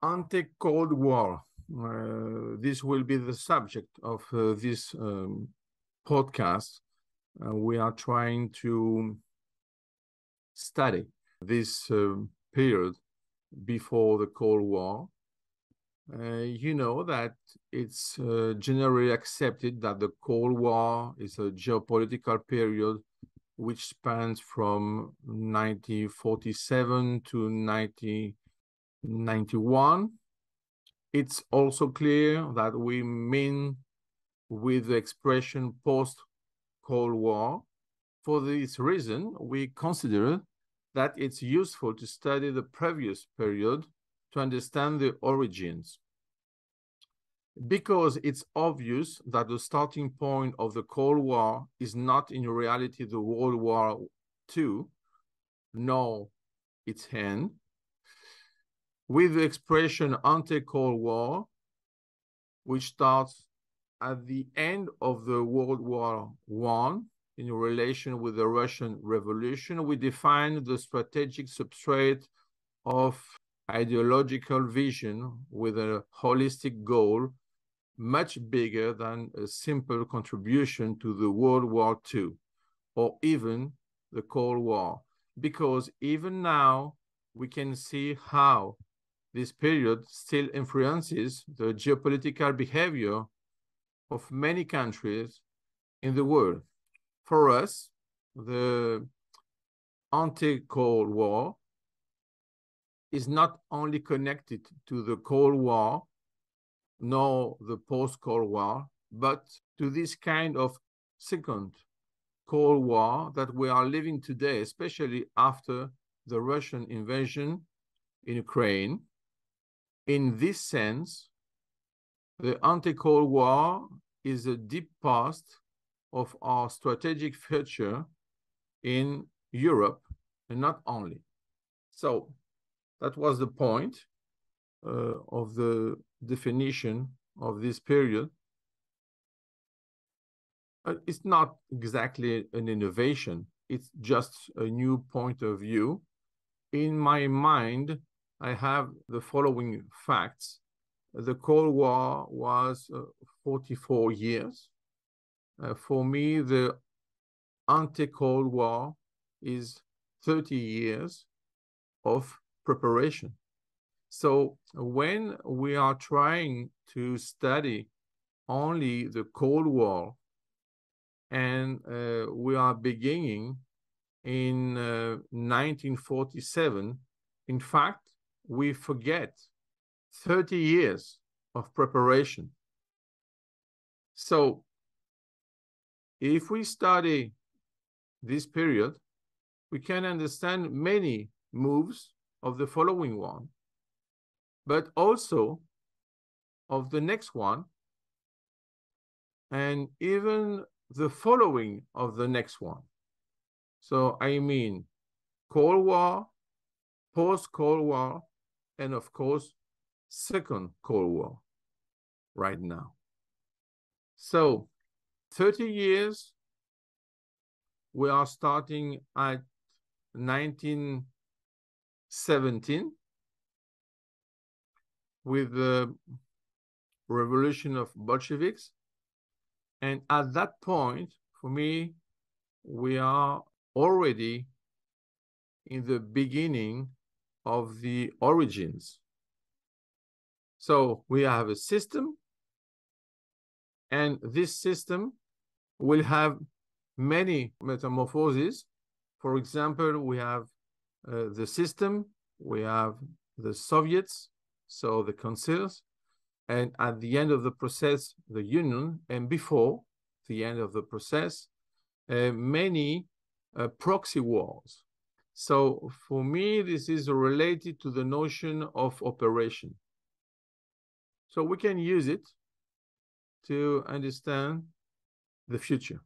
Ante Cold War. This will be the subject of this podcast. We are trying to study this period before the Cold War. You know that it's generally accepted that the Cold War is a geopolitical period which spans from 1947 to 1991. It's also clear that we mean with the expression post-Cold War. For this reason, we consider that it's useful to study the previous period to understand the origins. Because it's obvious that the starting point of the Cold War is not in reality the World War II, nor its end. With the expression Ante Cold War, which starts at the end of the World War I, in relation with the Russian Revolution, we define the strategic substrate of ideological vision with a holistic goal much bigger than a simple contribution to the World War II or even the Cold War, because even now we can see how this period still influences the geopolitical behavior of many countries in the world. For us, the Ante-Cold War is not only connected to the Cold War, nor the post-Cold War, but to this kind of second Cold War that we are living today, especially after the Russian invasion in Ukraine. In this sense, the Ante-Cold War is a deep past of our strategic future in Europe, and not only. So that was the point of the definition of this period. It's not exactly an innovation. It's just a new point of view. In my mind, I have the following facts. The Cold War was 44 years. For me, the Ante-Cold War is 30 years of preparation. So when we are trying to study only the Cold War and we are beginning in 1947, in fact, we forget 30 years of preparation. So if we study this period, we can understand many moves of the following one, but also of the next one, and even the following of the next one. So I mean Cold War, post-Cold War, and of course, second Cold War right now. So 30 years, we are starting at 1917 with the revolution of Bolsheviks. And at that point, for me, we are already in the beginning of the origins. So we have a system, and this system will have many metamorphoses. For example, we have the system, we have the Soviets, so the councils, and at the end of the process, the Union, and before the end of the process, many proxy wars. So for me, this is related to the notion of operation. So we can use it to understand the future.